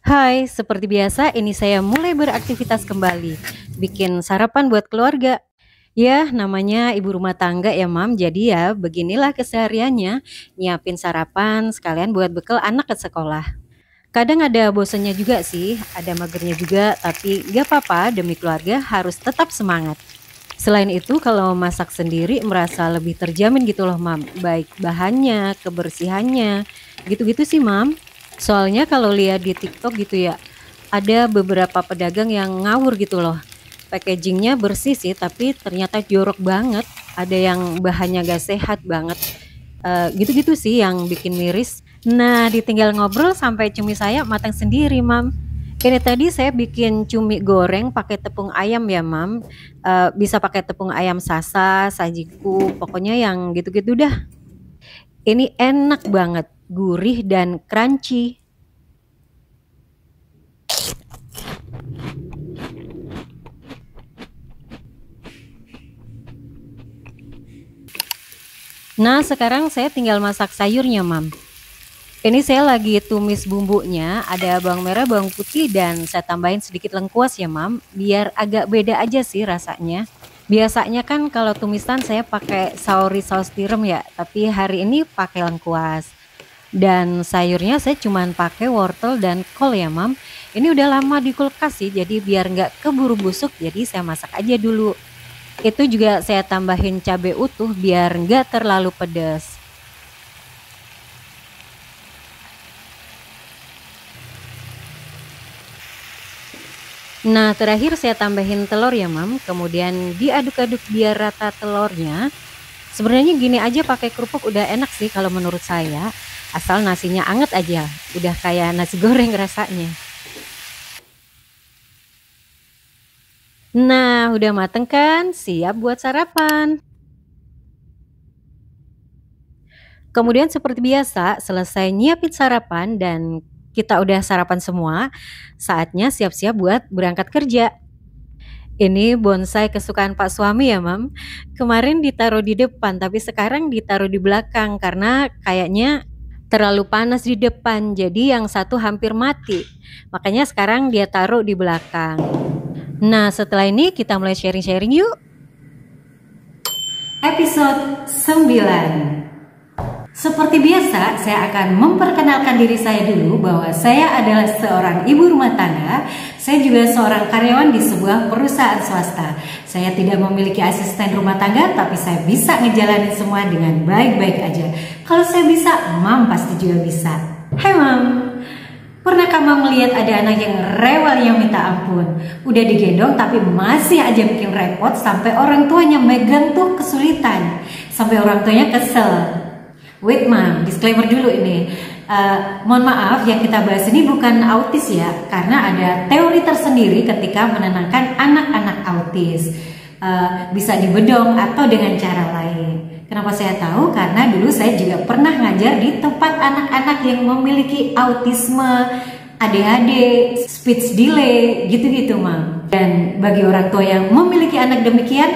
Hai, seperti biasa ini saya mulai beraktivitas kembali, bikin sarapan buat keluarga. Ya, namanya ibu rumah tangga ya, Mam. Jadi ya, beginilah kesehariannya, nyiapin sarapan sekalian buat bekal anak ke sekolah. Kadang ada bosannya juga sih, ada magernya juga, tapi gak apa-apa, demi keluarga harus tetap semangat. Selain itu, kalau masak sendiri merasa lebih terjamin gitu loh, Mam. Baik bahannya, kebersihannya, gitu-gitu sih, Mam. Soalnya kalau lihat di TikTok gitu ya, ada beberapa pedagang yang ngawur gitu loh. Packagingnya bersih sih, tapi ternyata jorok banget. Ada yang bahannya gak sehat banget. Gitu-gitu sih yang bikin miris. Nah, ditinggal ngobrol sampai cumi saya matang sendiri, Mam. Ini tadi saya bikin cumi goreng pakai tepung ayam ya, Mam. Bisa pakai tepung ayam sasa, sajiku, pokoknya yang gitu-gitu dah. Ini enak banget, gurih dan crunchy. Nah, sekarang saya tinggal masak sayurnya, Mam. Ini saya lagi tumis bumbunya, ada bawang merah, bawang putih, dan saya tambahin sedikit lengkuas ya, Mam, biar agak beda aja sih rasanya. Biasanya kan kalau tumisan saya pakai sauri saus tiram ya, tapi hari ini pakai lengkuas. Dan sayurnya saya cuman pakai wortel dan kol ya, Mam. Ini udah lama di kulkas sih, jadi biar nggak keburu busuk, jadi saya masak aja dulu. Itu juga saya tambahin cabai utuh biar nggak terlalu pedas. Nah, terakhir saya tambahin telur ya, Mam. Kemudian diaduk-aduk biar rata telurnya. Sebenarnya gini aja pakai kerupuk udah enak sih kalau menurut saya. Asal nasinya anget aja. Udah kayak nasi goreng rasanya. Nah, udah mateng kan? Siap buat sarapan. Kemudian seperti biasa, selesai nyiapin sarapan dan kita udah sarapan semua, saatnya siap-siap buat berangkat kerja. Ini bonsai kesukaan Pak suami ya, Mam. Kemarin ditaruh di depan, tapi sekarang ditaruh di belakang karena kayaknya terlalu panas di depan, jadi yang satu hampir mati. Makanya sekarang dia taruh di belakang. Nah, setelah ini kita mulai sharing-sharing yuk. Episode 9. Seperti biasa, saya akan memperkenalkan diri saya dulu bahwa saya adalah seorang ibu rumah tangga. Saya juga seorang karyawan di sebuah perusahaan swasta. Saya tidak memiliki asisten rumah tangga, tapi saya bisa ngejalanin semua dengan baik-baik aja. Kalau saya bisa, Mam pasti juga bisa. Hai Mam, pernahkah Mam melihat ada anak yang rewel yang minta ampun? Udah digendong tapi masih aja bikin repot sampai orang tuanya megang tuh kesulitan. Sampai orang tuanya kesel. Wait Mam, disclaimer dulu ini. Mohon maaf, yang kita bahas ini bukan autis ya, karena ada teori tersendiri ketika menenangkan anak-anak autis. Bisa dibedong atau dengan cara lain. Kenapa saya tahu? Karena dulu saya juga pernah ngajar di tempat anak-anak yang memiliki autisme, ADHD, speech delay, gitu-gitu Mam. Dan bagi orang tua yang memiliki anak demikian,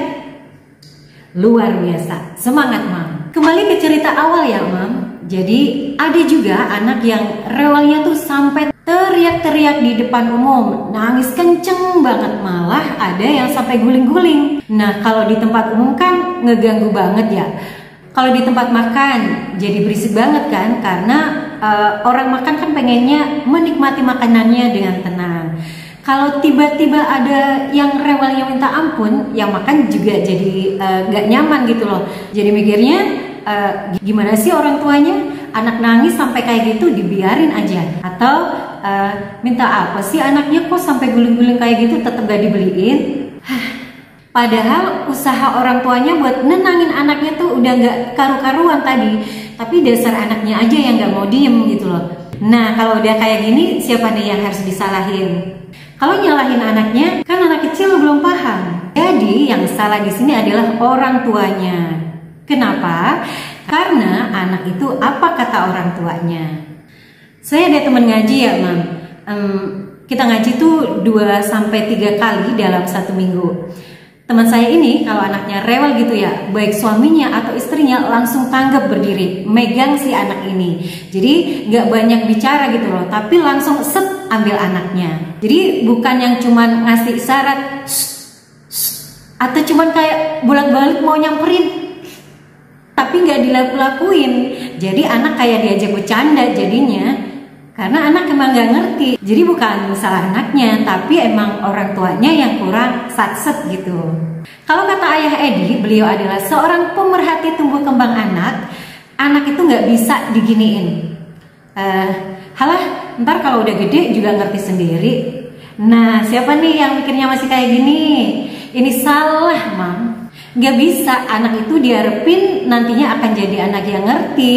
luar biasa, semangat Mam. Kembali ke cerita awal ya Mam. Jadi ada juga anak yang rewelnya tuh sampai teriak-teriak di depan umum, nangis kenceng banget, malah ada yang sampai guling-guling. Nah kalau di tempat umum kan ngeganggu banget ya. Kalau di tempat makan jadi berisik banget kan, karena orang makan kan pengennya menikmati makanannya dengan tenang. Kalau tiba-tiba ada yang rewel yang minta ampun, yang makan juga jadi gak nyaman gitu loh. Jadi mikirnya gimana sih orang tuanya, anak nangis sampai kayak gitu dibiarin aja, atau minta apa sih anaknya kok sampai guling-guling kayak gitu tetap gak dibeliin. Padahal usaha orang tuanya buat nenangin anaknya tuh udah gak karu-karuan tadi, tapi dasar anaknya aja yang gak mau diem gitu loh. Nah kalau udah kayak gini, siapa nih yang harus disalahin? Kalau nyalahin anaknya, kan anak kecil belum paham. Jadi yang salah di sini adalah orang tuanya. Kenapa? Karena anak itu apa kata orang tuanya. Saya ada teman ngaji ya, Mam. Kita ngaji tuh 2-3 kali dalam 1 minggu. Teman saya ini kalau anaknya rewel gitu ya, baik suaminya atau istrinya langsung tanggap berdiri, megang si anak ini. Jadi nggak banyak bicara gitu loh, tapi langsung set ambil anaknya. Jadi bukan yang cuman ngasih isyarat atau cuman kayak bolak-balik mau nyamperin tapi nggak dilakuin. Jadi anak kayak diajak bercanda jadinya, karena anak emang nggak ngerti. Jadi bukan salah anaknya, tapi emang orang tuanya yang kurang satset gitu. Kalau kata ayah Edi, beliau adalah seorang pemerhati tumbuh kembang anak. Anak itu nggak bisa diginiin. Halah, ntar kalau udah gede juga ngerti sendiri. Nah, siapa nih yang mikirnya masih kayak gini? Ini salah, Mam. Gak bisa, anak itu diharapin nantinya akan jadi anak yang ngerti,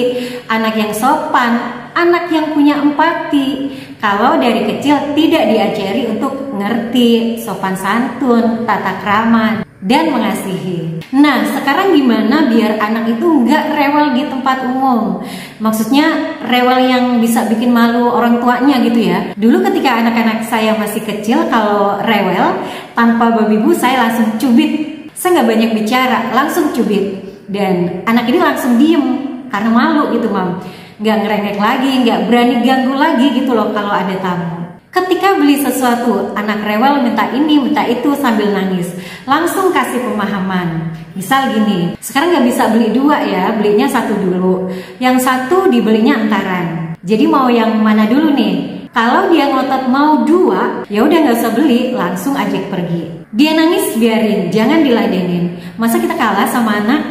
anak yang sopan, anak yang punya empati. Kalau dari kecil tidak diajari untuk ngerti sopan santun, tata krama, dan mengasihi. Nah, sekarang gimana biar anak itu nggak rewel di tempat umum? Maksudnya rewel yang bisa bikin malu orang tuanya gitu ya. Dulu ketika anak-anak saya masih kecil, kalau rewel tanpa babi bu saya langsung cubit. Saya nggak banyak bicara, langsung cubit. Dan anak ini langsung diem karena malu gitu, Mam. Nggak ngerengek lagi, nggak berani ganggu lagi gitu loh kalau ada tamu. Ketika beli sesuatu, anak rewel minta ini, minta itu sambil nangis. Langsung kasih pemahaman. Misal gini, sekarang nggak bisa beli dua ya, belinya satu dulu. Yang satu dibelinya antaran. Jadi mau yang mana dulu nih? Kalau dia ngotot mau dua, ya udah nggak usah beli, langsung ajak pergi. Dia nangis biarin, jangan diladenin. Masa kita kalah sama anak?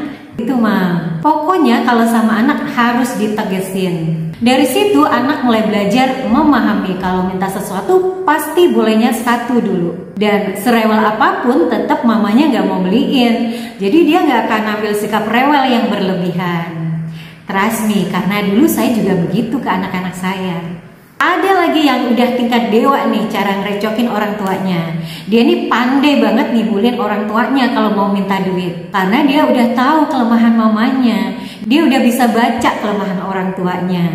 Itu mah. Pokoknya kalau sama anak harus ditegesin. Dari situ anak mulai belajar memahami kalau minta sesuatu pasti bolehnya satu dulu. Dan serewel apapun tetap mamanya nggak mau beliin. Jadi dia nggak akan ambil sikap rewel yang berlebihan. Trust me, karena dulu saya juga begitu ke anak-anak saya. Ada lagi yang udah tingkat dewa nih cara ngerecokin orang tuanya. Dia nih pandai banget ngibulin orang tuanya kalau mau minta duit. Karena dia udah tahu kelemahan mamanya. Dia udah bisa baca kelemahan orang tuanya.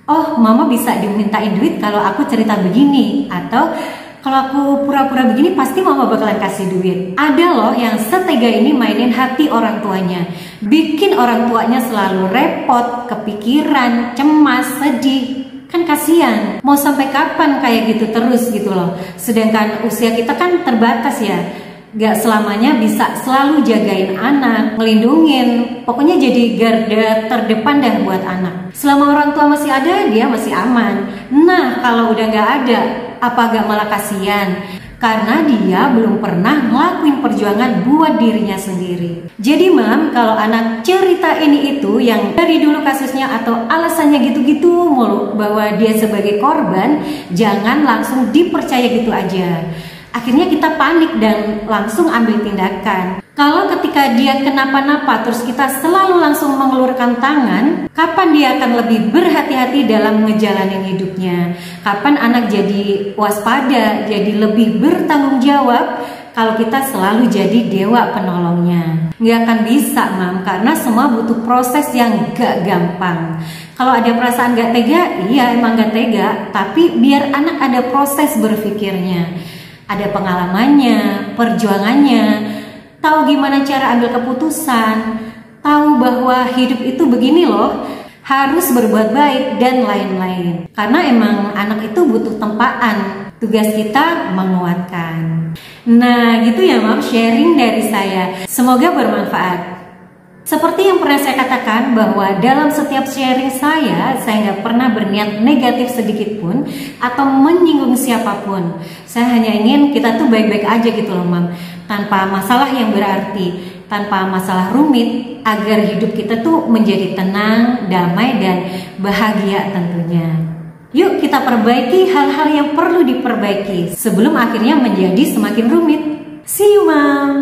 Oh, mama bisa dimintain duit kalau aku cerita begini. Atau kalau aku pura-pura begini pasti mama bakalan kasih duit. Ada loh yang setega ini mainin hati orang tuanya. Bikin orang tuanya selalu repot, kepikiran, cemas, sedih. Kan kasihan, mau sampai kapan kayak gitu terus gitu loh. Sedangkan usia kita kan terbatas ya, gak selamanya bisa selalu jagain anak, ngelindungin. Pokoknya jadi garda terdepan dah buat anak. Selama orang tua masih ada, dia masih aman. Nah, kalau udah gak ada, apa gak malah kasihan? Karena dia belum pernah ngelakuin perjuangan buat dirinya sendiri. Jadi Mam, kalau anak cerita ini itu yang dari dulu kasusnya atau alasannya gitu-gitu mulu bahwa dia sebagai korban, jangan langsung dipercaya gitu aja. Akhirnya kita panik dan langsung ambil tindakan. Kalau ketika dia kenapa-napa terus kita selalu langsung mengelurkan tangan, kapan dia akan lebih berhati-hati dalam ngejalanin hidupnya? Kapan anak jadi waspada, jadi lebih bertanggung jawab kalau kita selalu jadi dewa penolongnya? Nggak akan bisa, Mam, karena semua butuh proses yang gak gampang. Kalau ada perasaan gak tega, iya emang gak tega, tapi biar anak ada proses berpikirnya. Ada pengalamannya, perjuangannya, tahu gimana cara ambil keputusan, tahu bahwa hidup itu begini loh, harus berbuat baik dan lain-lain. Karena emang anak itu butuh tempaan, tugas kita menguatkan. Nah gitu ya Mam, sharing dari saya. Semoga bermanfaat. Seperti yang pernah saya katakan bahwa dalam setiap sharing saya nggak pernah berniat negatif sedikit pun atau menyinggung siapapun. Saya hanya ingin kita tuh baik-baik aja gitu loh Mam, tanpa masalah yang berarti, tanpa masalah rumit, agar hidup kita tuh menjadi tenang, damai, dan bahagia tentunya. Yuk kita perbaiki hal-hal yang perlu diperbaiki sebelum akhirnya menjadi semakin rumit. See you Mam.